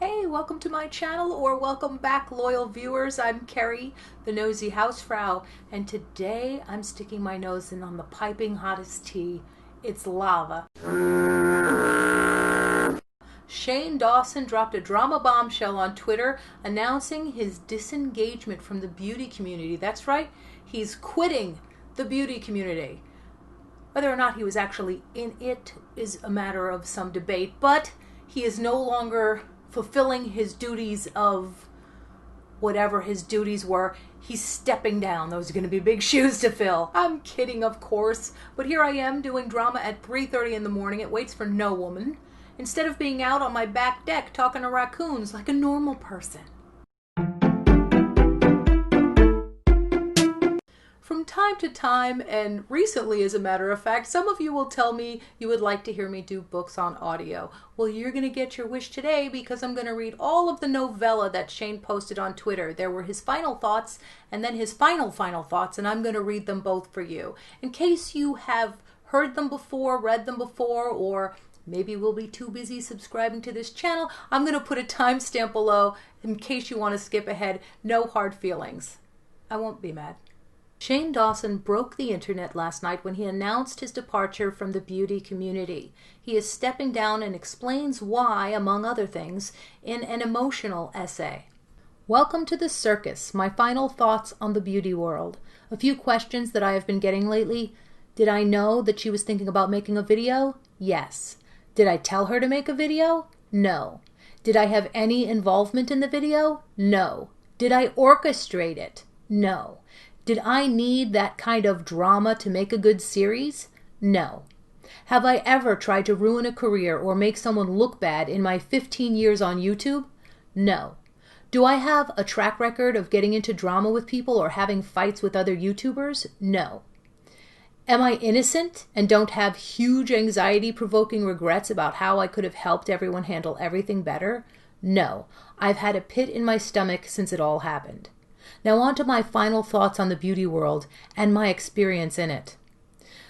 Hey, welcome to my channel, or welcome back, loyal viewers. I'm Kerry, the nosy housefrau, and today I'm sticking my nose in on the piping hottest tea. It's lava. Shane Dawson dropped a drama bombshell on Twitter announcing his disengagement from the beauty community. That's right, he's quitting the beauty community. Whether or not he was actually in it is a matter of some debate, but he is no longer fulfilling his duties of whatever his duties were. He's stepping down. Those are going to be big shoes to fill. I'm kidding, of course, but here I am doing drama at 3:30 in the morning. It waits for no woman, instead of being out on my back deck talking to raccoons like a normal person. From time to time, and recently as a matter of fact, some of you will tell me you would like to hear me do books on audio. Well, you're going to get your wish today, because I'm going to read all of the novella that Shane posted on Twitter. There were his final thoughts and then his final thoughts, and I'm going to read them both for you. In case you have heard them before, read them before, or maybe we'll be too busy subscribing to this channel, I'm going to put a timestamp below in case you want to skip ahead. No hard feelings. I won't be mad. Shane Dawson broke the internet last night when he announced his departure from the beauty community. He is stepping down and explains why, among other things, in an emotional essay. Welcome to the circus, my final thoughts on the beauty world. A few questions that I have been getting lately. Did I know that she was thinking about making a video? Yes. Did I tell her to make a video? No. Did I have any involvement in the video? No. Did I orchestrate it? No. Did I need that kind of drama to make a good series? No. Have I ever tried to ruin a career or make someone look bad in my 15 years on YouTube? No. Do I have a track record of getting into drama with people or having fights with other YouTubers? No. Am I innocent and don't have huge anxiety-provoking regrets about how I could have helped everyone handle everything better? No. I've had a pit in my stomach since it all happened. Now on to my final thoughts on the beauty world and my experience in it.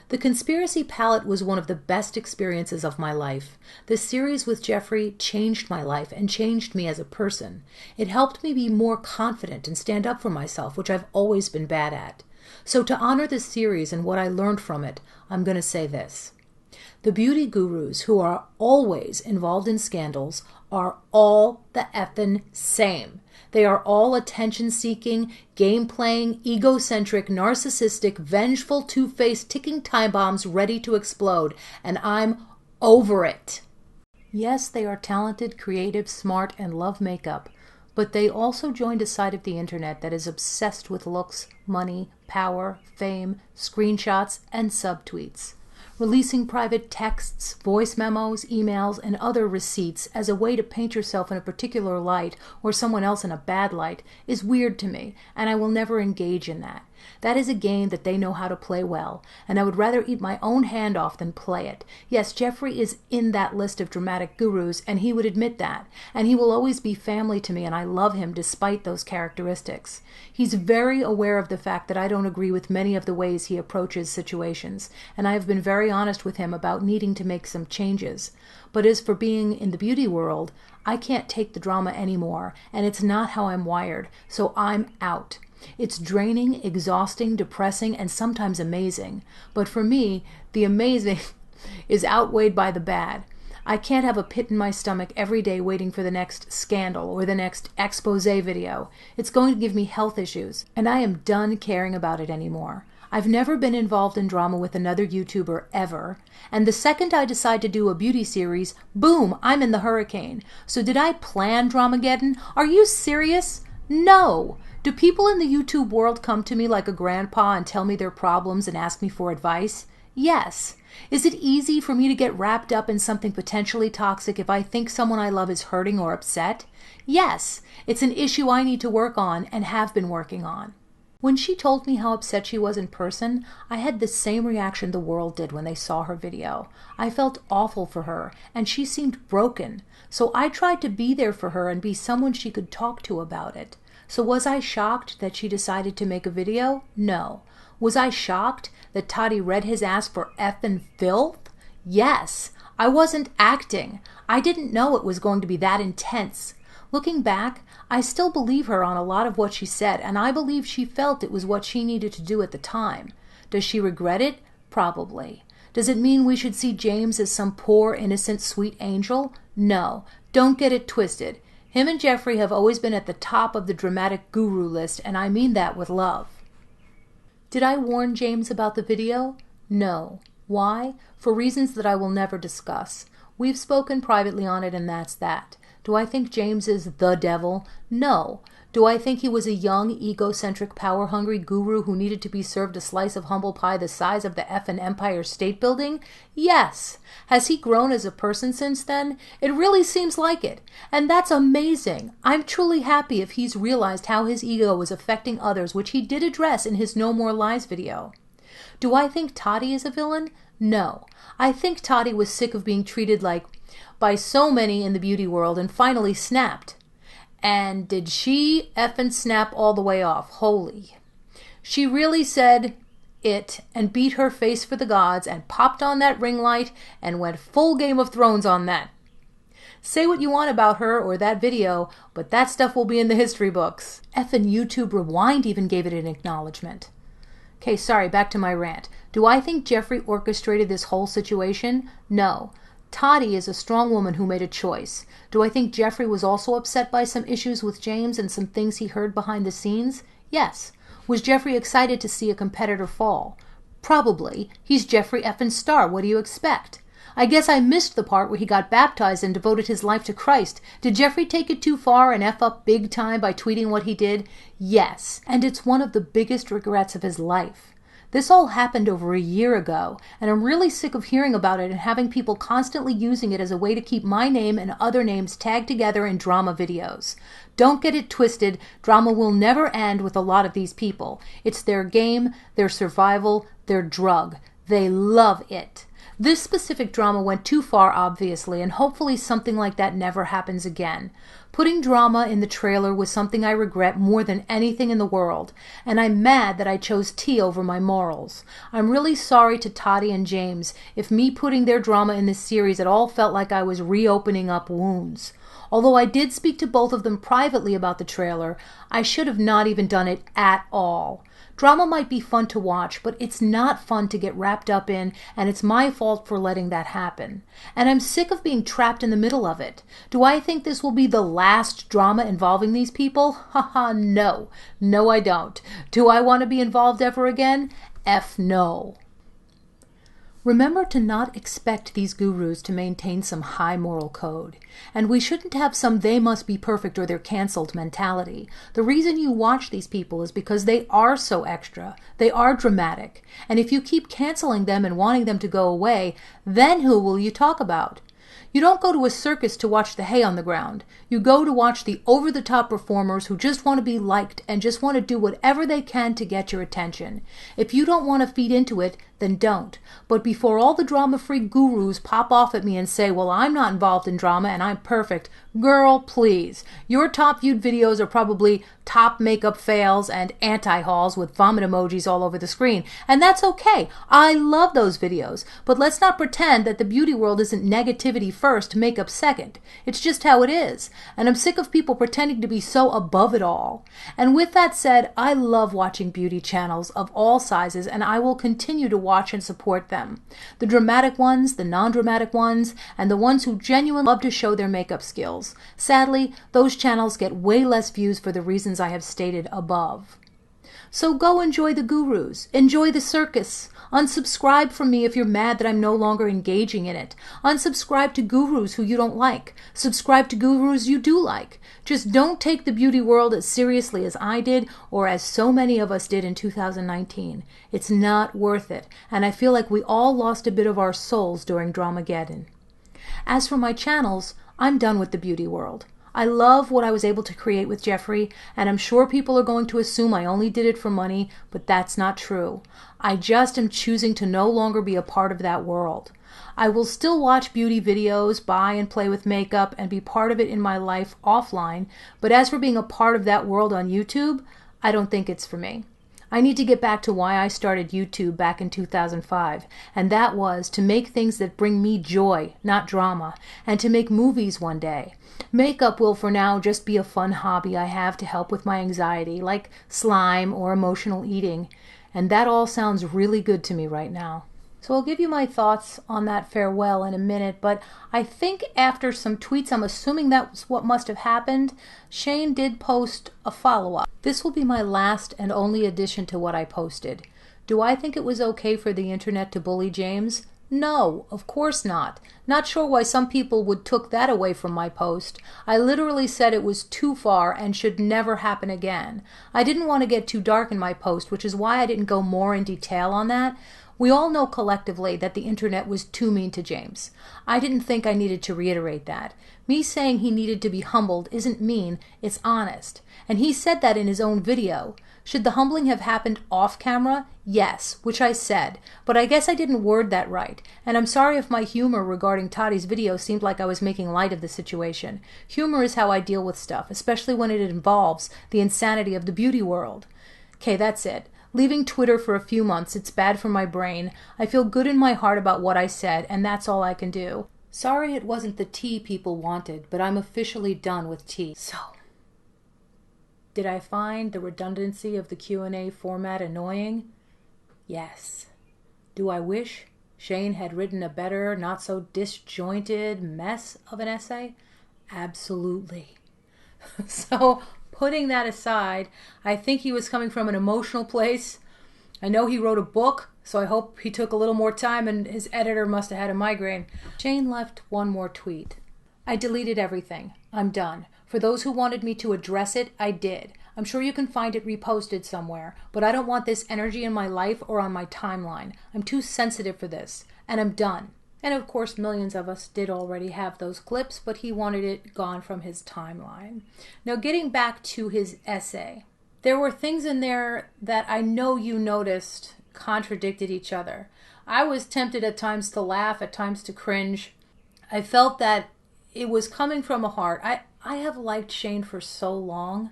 The Conspiracy Palette was one of the best experiences of my life. The series with Jeffrey changed my life and changed me as a person. It helped me be more confident and stand up for myself, which I've always been bad at. So to honor the series and what I learned from it, I'm going to say this. The beauty gurus who are always involved in scandals are all the effing same. They are all attention-seeking, game-playing, egocentric, narcissistic, vengeful, two-faced, ticking time bombs ready to explode, and I'm over it. Yes, they are talented, creative, smart, and love makeup, but they also joined a side of the internet that is obsessed with looks, money, power, fame, screenshots, and subtweets. Releasing private texts, voice memos, emails, and other receipts as a way to paint yourself in a particular light or someone else in a bad light is weird to me, and I will never engage in that. That is a game that they know how to play well, and I would rather eat my own hand off than play it. Yes, Jeffrey is in that list of dramatic gurus, and he would admit that, and he will always be family to me, and I love him despite those characteristics. He's very aware of the fact that I don't agree with many of the ways he approaches situations, and I have been very honest with him about needing to make some changes. But as for being in the beauty world, I can't take the drama anymore, and it's not how I'm wired, so I'm out. It's draining, exhausting, depressing, and sometimes amazing. But for me, the amazing is outweighed by the bad. I can't have a pit in my stomach every day waiting for the next scandal or the next expose video. It's going to give me health issues, and I am done caring about it anymore. I've never been involved in drama with another YouTuber ever, and the second I decide to do a beauty series, boom, I'm in the hurricane. So did I plan Dramageddon? Are you serious? No! Do people in the YouTube world come to me like a grandpa and tell me their problems and ask me for advice? Yes. Is it easy for me to get wrapped up in something potentially toxic if I think someone I love is hurting or upset? Yes. It's an issue I need to work on and have been working on. When she told me how upset she was in person, I had the same reaction the world did when they saw her video. I felt awful for her, and she seemed broken. So I tried to be there for her and be someone she could talk to about it. So was I shocked that she decided to make a video? No. Was I shocked that Toddy read his ass for effing filth? Yes. I wasn't acting. I didn't know it was going to be that intense. Looking back, I still believe her on a lot of what she said, and I believe she felt it was what she needed to do at the time. Does she regret it? Probably. Does it mean we should see James as some poor, innocent, sweet angel? No. Don't get it twisted. Him and Jeffrey have always been at the top of the dramatic guru list, and I mean that with love. Did I warn James about the video? No. Why? For reasons that I will never discuss. We've spoken privately on it, and that's that. Do I think James is the devil? No. Do I think he was a young, egocentric, power-hungry guru who needed to be served a slice of humble pie the size of the effing Empire State Building? Yes. Has he grown as a person since then? It really seems like it. And that's amazing. I'm truly happy if he's realized how his ego was affecting others, which he did address in his No More Lies video. Do I think Toddy is a villain? No. I think Toddy was sick of being treated like by so many in the beauty world and finally snapped. And did she effing snap all the way off? Holy. She really said it and beat her face for the gods and popped on that ring light and went full Game of Thrones on that. Say what you want about her or that video, but that stuff will be in the history books. Effing YouTube Rewind even gave it an acknowledgement. Okay, sorry, back to my rant. Do I think Jeffrey orchestrated this whole situation? No. Toddy is a strong woman who made a choice. Do I think Jeffrey was also upset by some issues with James and some things he heard behind the scenes? Yes. Was Jeffrey excited to see a competitor fall? Probably. He's Jeffrey effin' Star. What do you expect? I guess I missed the part where he got baptized and devoted his life to Christ. Did Jeffrey take it too far and F up big time by tweeting what he did? Yes. And it's one of the biggest regrets of his life. This all happened over a year ago, and I'm really sick of hearing about it and having people constantly using it as a way to keep my name and other names tagged together in drama videos. Don't get it twisted. Drama will never end with a lot of these people. It's their game, their survival, their drug. They love it. This specific drama went too far, obviously, and hopefully something like that never happens again. Putting drama in the trailer was something I regret more than anything in the world, and I'm mad that I chose tea over my morals. I'm really sorry to Toddy and James if me putting their drama in this series at all felt like I was reopening up wounds. Although I did speak to both of them privately about the trailer, I should have not even done it at all. Drama might be fun to watch, but it's not fun to get wrapped up in, and it's my fault for letting that happen. And I'm sick of being trapped in the middle of it. Do I think this will be the last drama involving these people? Haha, no. No, I don't. Do I want to be involved ever again? F no. Remember to not expect these gurus to maintain some high moral code. And we shouldn't have some they must be perfect or they're canceled mentality. The reason you watch these people is because they are so extra. They are dramatic. And if you keep canceling them and wanting them to go away, then who will you talk about? You don't go to a circus to watch the hay on the ground. You go to watch the over-the-top performers who just want to be liked and just want to do whatever they can to get your attention. If you don't want to feed into it, then don't. But before all the drama-free gurus pop off at me and say, well, I'm not involved in drama and I'm perfect, girl, please. Your top viewed videos are probably top makeup fails and anti-hauls with vomit emojis all over the screen. And that's okay. I love those videos. But let's not pretend that the beauty world isn't negativity first, makeup second. It's just how it is. And I'm sick of people pretending to be so above it all. And with that said, I love watching beauty channels of all sizes, and I will continue to watch and support them. The dramatic ones, the non-dramatic ones, and the ones who genuinely love to show their makeup skills. Sadly, those channels get way less views for the reasons I have stated above. So go enjoy the gurus. Enjoy the circus. Unsubscribe from me if you're mad that I'm no longer engaging in it. Unsubscribe to gurus who you don't like. Subscribe to gurus you do like. Just don't take the beauty world as seriously as I did or as so many of us did in 2019. It's not worth it, and I feel like we all lost a bit of our souls during Dramageddon. As for my channels, I'm done with the beauty world. I love what I was able to create with Jeffrey, and I'm sure people are going to assume I only did it for money, but that's not true. I just am choosing to no longer be a part of that world. I will still watch beauty videos, buy and play with makeup, and be part of it in my life offline, but as for being a part of that world on YouTube, I don't think it's for me. I need to get back to why I started YouTube back in 2005, and that was to make things that bring me joy, not drama, and to make movies one day. Makeup will for now just be a fun hobby I have to help with my anxiety, like slime or emotional eating, and that all sounds really good to me right now. So I'll give you my thoughts on that farewell in a minute, but I think after some tweets, I'm assuming that's what must have happened, Shane did post a follow-up. This will be my last and only addition to what I posted. Do I think it was okay for the internet to bully James? No, of course not. Not sure why some people would took that away from my post. I literally said it was too far and should never happen again. I didn't want to get too dark in my post, which is why I didn't go more in detail on that. We all know collectively that the internet was too mean to James. I didn't think I needed to reiterate that. Me saying he needed to be humbled isn't mean, it's honest. And he said that in his own video. Should the humbling have happened off camera? Yes, which I said, but I guess I didn't word that right. And I'm sorry if my humor regarding Toddy's video seemed like I was making light of the situation. Humor is how I deal with stuff, especially when it involves the insanity of the beauty world. Okay, that's it. Leaving Twitter for a few months, it's bad for my brain. I feel good in my heart about what I said, and that's all I can do. Sorry it wasn't the tea people wanted, but I'm officially done with tea. So, did I find the redundancy of the Q&A format annoying? Yes. Do I wish Shane had written a better, not so disjointed mess of an essay? Absolutely. So, putting that aside, I think he was coming from an emotional place. I know he wrote a book, so I hope he took a little more time and his editor must have had a migraine. Shane left one more tweet. I deleted everything. I'm done. For those who wanted me to address it, I did. I'm sure you can find it reposted somewhere, but I don't want this energy in my life or on my timeline. I'm too sensitive for this, and I'm done. And of course, millions of us did already have those clips, but he wanted it gone from his timeline. Now, getting back to his essay, there were things in there that I know you noticed contradicted each other. I was tempted at times to laugh, at times to cringe. I felt that it was coming from a heart. I have liked Shane for so long,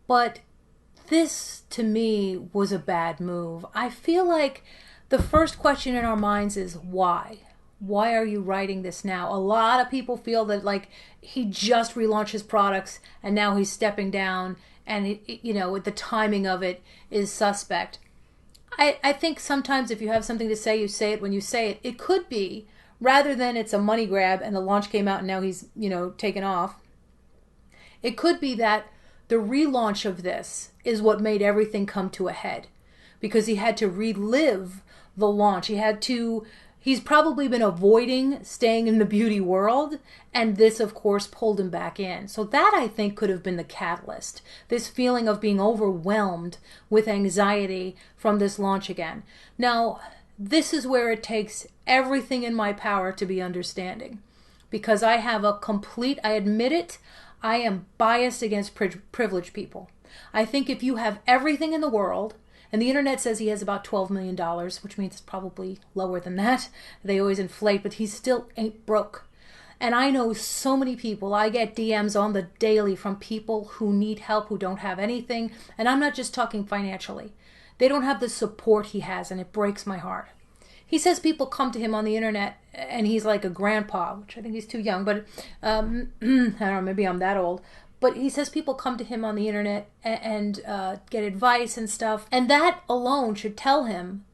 but this, to me, was a bad move. I feel like the first question in our minds is why? Why are you writing this now? A lot of people feel that like he just relaunched his products and now he's stepping down and the timing of it is suspect. I think sometimes if you have something to say, you say it when you say it. It could be, rather than it's a money grab and the launch came out and now he's, taken off. It could be that the relaunch of this is what made everything come to a head because he had to relive the launch. He's probably been avoiding staying in the beauty world, and this, of course, pulled him back in. So that, I think, could have been the catalyst, this feeling of being overwhelmed with anxiety from this launch again. Now, this is where it takes everything in my power to be understanding, because I have I admit it, I am biased against privileged people. I think if you have everything in the world, and the internet says he has about $12 million, which means it's probably lower than that. They always inflate, but he still ain't broke. And I know so many people, I get DMs on the daily from people who need help, who don't have anything. And I'm not just talking financially. They don't have the support he has, and it breaks my heart. He says people come to him on the internet, and he's like a grandpa, which I think he's too young, but I don't know, maybe I'm that old. But he says people come to him on the internet and get advice and stuff. And that alone should tell him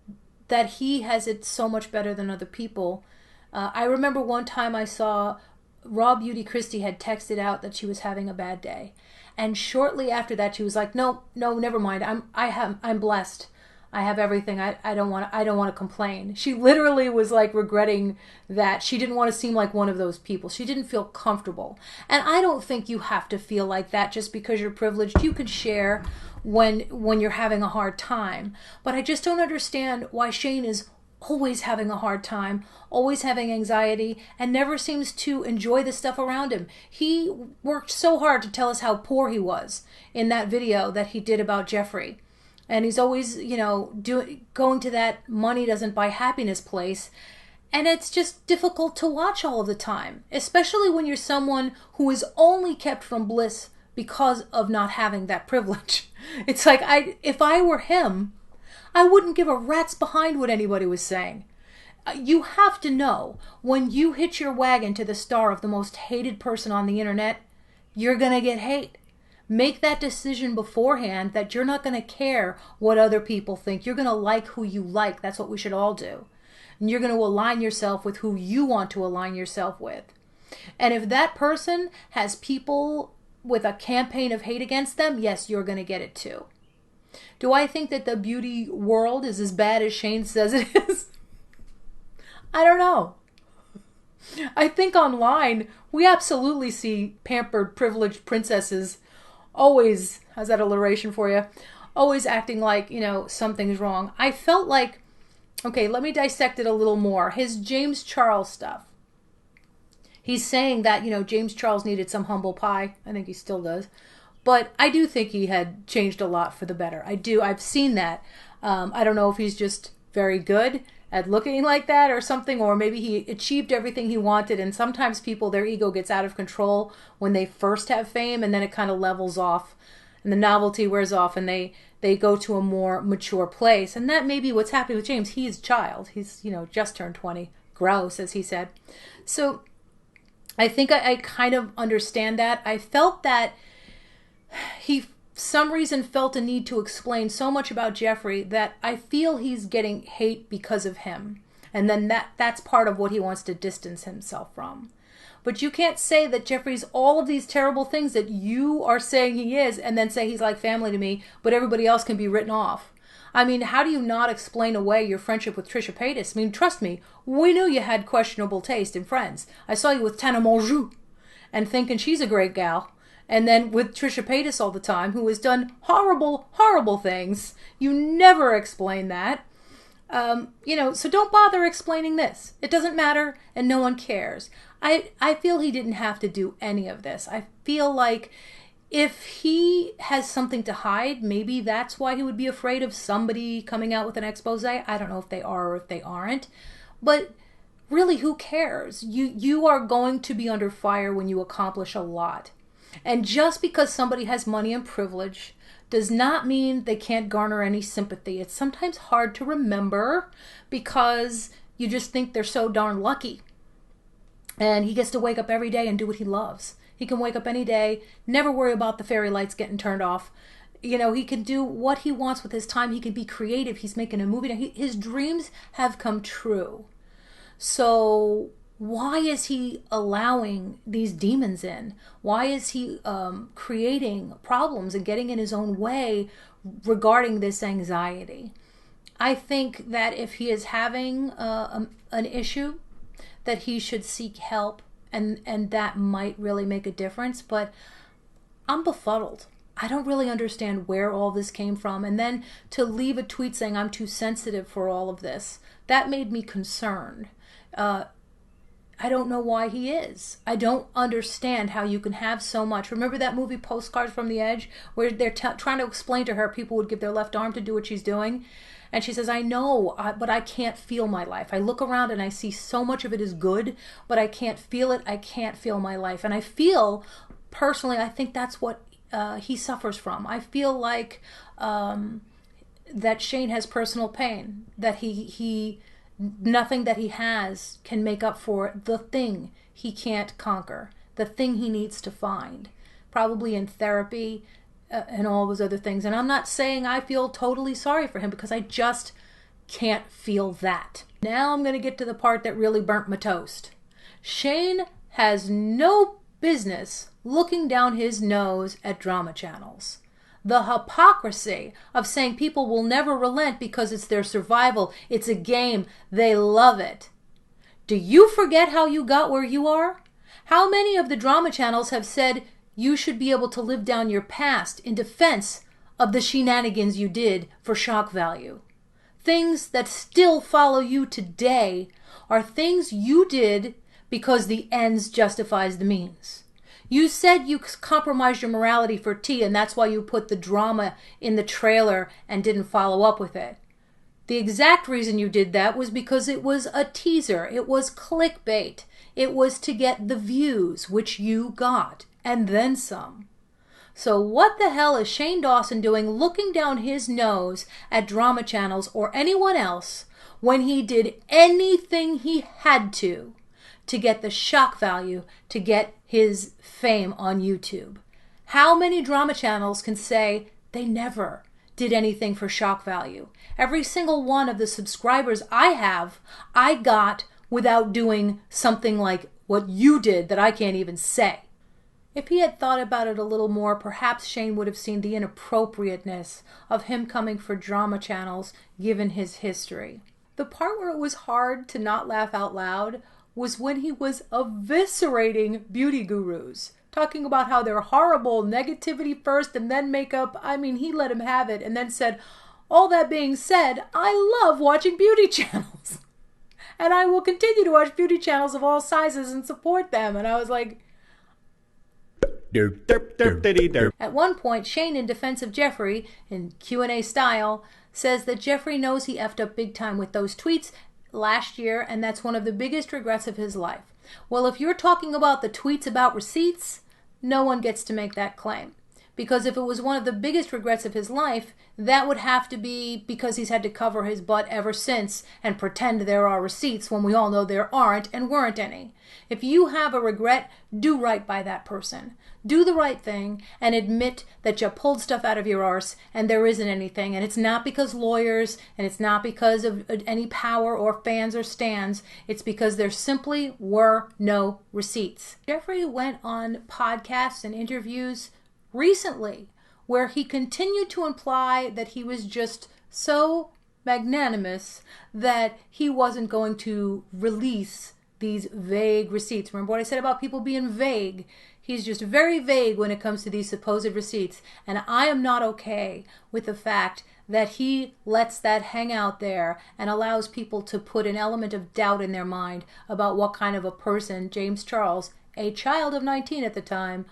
that he has it so much better than other people. I remember one time I saw Raw Beauty Christie had texted out that she was having a bad day. And shortly after that, she was like, no, never mind. I'm blessed. I have everything. I don't want to complain. She literally was like regretting that. She didn't want to seem like one of those people. She didn't feel comfortable. And I don't think you have to feel like that just because you're privileged. You can share when you're having a hard time. But I just don't understand why Shane is always having a hard time, always having anxiety, and never seems to enjoy the stuff around him. He worked so hard to tell us how poor he was in that video that he did about Jeffrey. And he's always, going to that money doesn't buy happiness place. And it's just difficult to watch all of the time, especially when you're someone who is only kept from bliss because of not having that privilege. It's like, if I were him, I wouldn't give a rat's behind what anybody was saying. You have to know, when you hitch your wagon to the star of the most hated person on the internet, you're going to get hate. Make that decision beforehand that you're not going to care what other people think. You're going to like who you like. That's what we should all do. And you're going to align yourself with who you want to align yourself with. And if that person has people with a campaign of hate against them, yes, you're going to get it too. Do I think that the beauty world is as bad as Shane says it is? I don't know. I think online we absolutely see pampered, privileged princesses always, how's that alliteration for you? Always acting like, something's wrong. I felt like, okay, let me dissect it a little more. His James Charles stuff. He's saying that, James Charles needed some humble pie. I think he still does. But I do think he had changed a lot for the better. I do. I've seen that. I don't know if he's just very good at looking like that or something, or maybe he achieved everything he wanted, and sometimes people, their ego gets out of control when they first have fame, and then it kind of levels off and the novelty wears off, and they go to a more mature place. And that may be what's happening with James. He's a child. He's just turned 20. Gross, as he said. So I think I kind of understand that. I felt that he some reason felt a need to explain so much about Jeffrey that I feel he's getting hate because of him. And then that's part of what he wants to distance himself from. But you can't say that Jeffrey's all of these terrible things that you are saying he is, and then say he's like family to me, but everybody else can be written off. I mean, how do you not explain away your friendship with Trisha Paytas? I mean, trust me, we knew you had questionable taste in friends. I saw you with Tana Mongeau and thinking she's a great gal. And then with Trisha Paytas all the time, who has done horrible, horrible things. You never explain that. So don't bother explaining this. It doesn't matter, and no one cares. I feel he didn't have to do any of this. I feel like if he has something to hide, maybe that's why he would be afraid of somebody coming out with an expose. I don't know if they are or if they aren't. But really, who cares? You are going to be under fire when you accomplish a lot. And just because somebody has money and privilege does not mean they can't garner any sympathy. It's sometimes hard to remember because you just think they're so darn lucky. And he gets to wake up every day and do what he loves. He can wake up any day, never worry about the fairy lights getting turned off. He can do what he wants with his time. He can be creative. He's making a movie. His dreams have come true. So why is he allowing these demons in? Why is he creating problems and getting in his own way regarding this anxiety? I think that if he is having an issue, that he should seek help, and that might really make a difference. But I'm befuddled. I don't really understand where all this came from. And then to leave a tweet saying I'm too sensitive for all of this, that made me concerned. I don't know why he is. I don't understand how you can have so much. Remember that movie Postcards from the Edge, where they're trying to explain to her people would give their left arm to do what she's doing? And she says, I know, but I can't feel my life. I look around and I see so much of it is good, but I can't feel it. I can't feel my life. And I feel, personally, I think that's what he suffers from. I feel like that Shane has personal pain, that he nothing that he has can make up for the thing he can't conquer, the thing he needs to find, probably in therapy and all those other things. And I'm not saying I feel totally sorry for him, because I just can't feel that. Now I'm going to get to the part that really burnt my toast. Shane has no business looking down his nose at drama channels. The hypocrisy of saying people will never relent because it's their survival. It's a game. They love it. Do you forget how you got where you are? How many of the drama channels have said you should be able to live down your past in defense of the shenanigans you did for shock value? Things that still follow you today are things you did because the ends justifies the means. You said you compromised your morality for tea, and that's why you put the drama in the trailer and didn't follow up with it. The exact reason you did that was because it was a teaser. It was clickbait. It was to get the views, which you got, and then some. So what the hell is Shane Dawson doing looking down his nose at drama channels or anyone else when he did anything he had to get the shock value, to get his fame on YouTube? How many drama channels can say they never did anything for shock value? Every single one of the subscribers I have, I got without doing something like what you did that I can't even say. If he had thought about it a little more, perhaps Shane would have seen the inappropriateness of him coming for drama channels given his history. The part where it was hard to not laugh out loud was when he was eviscerating beauty gurus, talking about how they're horrible, negativity first and then makeup. I mean, he let him have it and then said, all that being said, I love watching beauty channels. And I will continue to watch beauty channels of all sizes and support them. And I was like... At one point, Shane, in defense of Jeffrey, in Q&A style, says that Jeffrey knows he effed up big time with those tweets last year, and that's one of the biggest regrets of his life. Well, if you're talking about the tweets about receipts, no one gets to make that claim. Because if it was one of the biggest regrets of his life, that would have to be because he's had to cover his butt ever since and pretend there are receipts when we all know there aren't and weren't any. If you have a regret, do right by that person. Do the right thing and admit that you pulled stuff out of your arse and there isn't anything. And it's not because lawyers, and it's not because of any power or fans or stands. It's because there simply were no receipts. Jeffrey went on podcasts and interviews recently where he continued to imply that he was just so magnanimous that he wasn't going to release these vague receipts. Remember what I said about people being vague? He's just very vague when it comes to these supposed receipts. And I am not okay with the fact that he lets that hang out there and allows people to put an element of doubt in their mind about what kind of a person James Charles, a child of 19 at the time,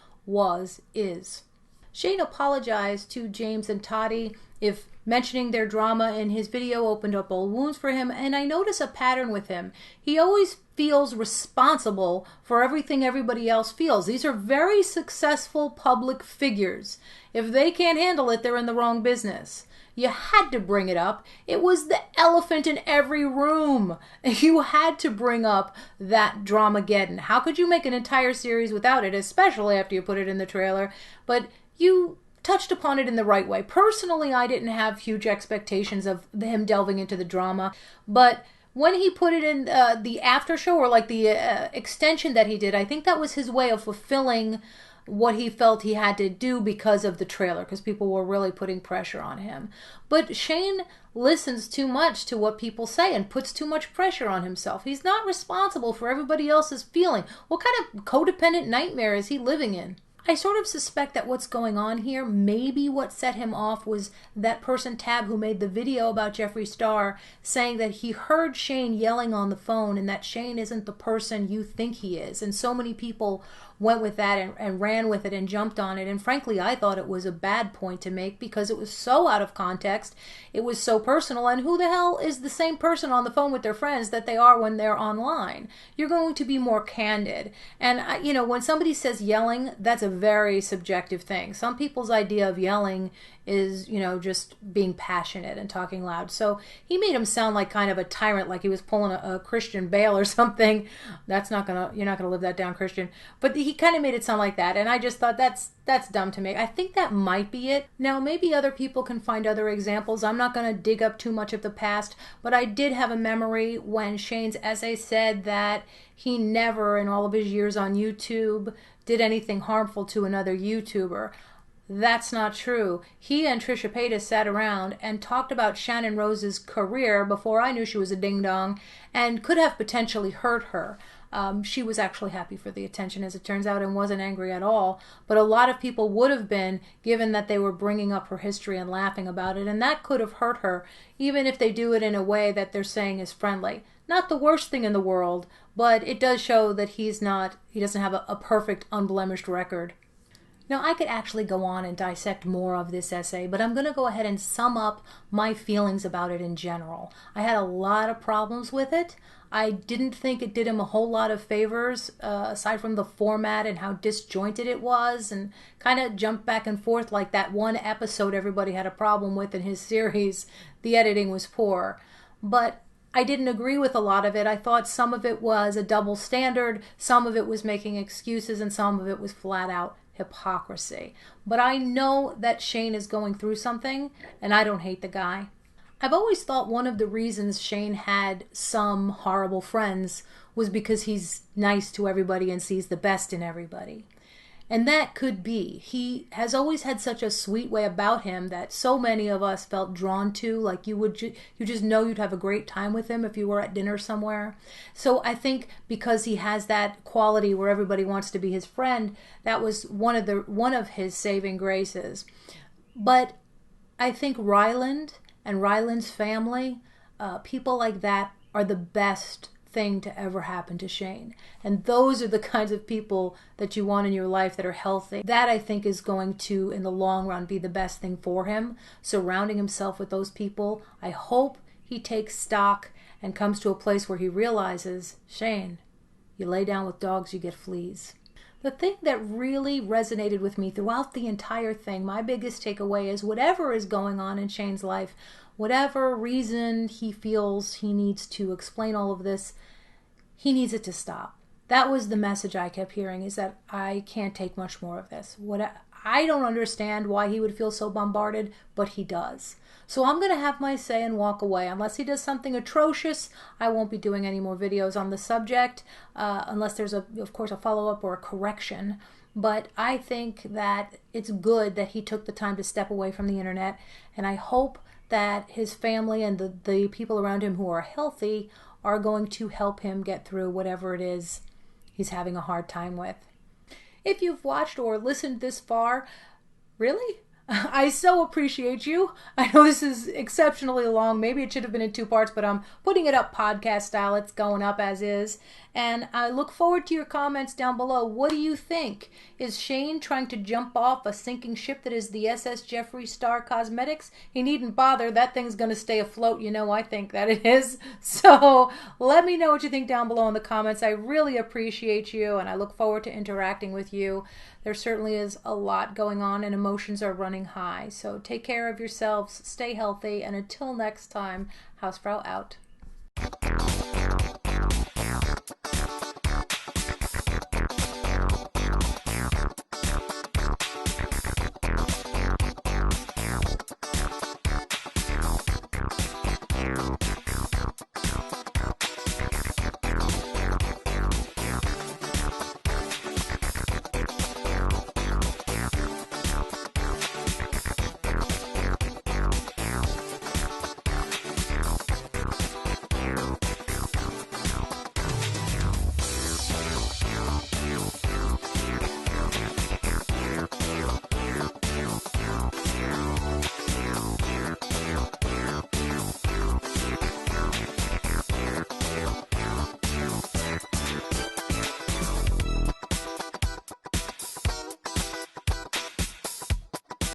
is. Shane apologized to James and Toddy if mentioning their drama in his video opened up old wounds for him, and I notice a pattern with him. He always feels responsible for everything everybody else feels. These are very successful public figures. If they can't handle it, they're in the wrong business. You had to bring it up. It was the elephant in every room. You had to bring up that Dramageddon. How could you make an entire series without it, especially after you put it in the trailer? But you touched upon it in the right way. Personally, I didn't have huge expectations of him delving into the drama, but when he put it in the after show, or like the extension that he did, I think that was his way of fulfilling what he felt he had to do because of the trailer, because people were really putting pressure on him. But Shane listens too much to what people say and puts too much pressure on himself. He's not responsible for everybody else's feeling. What kind of codependent nightmare is he living in? I sort of suspect that what's going on here, maybe what set him off was that person Tab who made the video about Jeffree Star saying that he heard Shane yelling on the phone and that Shane isn't the person you think he is. And so many people went with that and ran with it and jumped on it. And frankly, I thought it was a bad point to make because it was so out of context. It was so personal. And who the hell is the same person on the phone with their friends that they are when they're online? You're going to be more candid. And, you know, when somebody says yelling, that's a very subjective thing. Some people's idea of yelling is, you know, just being passionate and talking loud. So he made him sound like kind of a tyrant, like he was pulling a Christian Bale or something. You're not gonna live that down, Christian. But he kind of made it sound like that, and I just thought that's dumb to me. I think that might be it. Now, maybe other people can find other examples. I'm not gonna dig up too much of the past, but I did have a memory when Shane's essay said that he never, in all of his years on YouTube, did anything harmful to another YouTuber. That's not true. He and Trisha Paytas sat around and talked about Shannon Rose's career before I knew she was a ding-dong and could have potentially hurt her. She was actually happy for the attention, as it turns out, and wasn't angry at all. But a lot of people would have been, given that they were bringing up her history and laughing about it, and that could have hurt her, even if they do it in a way that they're saying is friendly. Not the worst thing in the world, but it does show that he doesn't have a perfect, unblemished record. Now, I could actually go on and dissect more of this essay, but I'm going to go ahead and sum up my feelings about it in general. I had a lot of problems with it. I didn't think it did him a whole lot of favors, aside from the format and how disjointed it was, and kind of jumped back and forth like that one episode everybody had a problem with in his series. The editing was poor. But I didn't agree with a lot of it. I thought some of it was a double standard, some of it was making excuses, and some of it was flat out hypocrisy. But I know that Shane is going through something, and I don't hate the guy. I've always thought one of the reasons Shane had some horrible friends was because he's nice to everybody and sees the best in everybody. And that could be. He has always had such a sweet way about him that so many of us felt drawn to, like you just know you'd have a great time with him if you were at dinner somewhere. So I think because he has that quality where everybody wants to be his friend, that was one of his saving graces. But I think Ryland and Ryland's family, people like that are the best thing to ever happen to Shane. And those are the kinds of people that you want in your life that are healthy. That, I think, is going to, in the long run, be the best thing for him. Surrounding himself with those people. I hope he takes stock and comes to a place where he realizes, Shane, you lay down with dogs, you get fleas. The thing that really resonated with me throughout the entire thing, my biggest takeaway is whatever is going on in Shane's life, whatever reason he feels he needs to explain all of this, he needs it to stop. That was the message I kept hearing, is that I can't take much more of this. I don't understand why he would feel so bombarded, but he does. So I'm going to have my say and walk away. Unless he does something atrocious, I won't be doing any more videos on the subject, unless there's, of course, a follow-up or a correction. But I think that it's good that he took the time to step away from the internet, and I hope that his family and the people around him who are healthy are going to help him get through whatever it is he's having a hard time with. If you've watched or listened this far, really? I so appreciate you. I know this is exceptionally long. Maybe it should have been in 2 parts, but I'm putting it up podcast style. It's going up as is. And I look forward to your comments down below. What do you think? Is Shane trying to jump off a sinking ship that is the SS Jeffree Star Cosmetics? He needn't bother. That thing's going to stay afloat. You know, I think that it is. So let me know what you think down below in the comments. I really appreciate you, and I look forward to interacting with you. There certainly is a lot going on, and emotions are running high. So take care of yourselves, stay healthy, and until next time, Hausfrau out.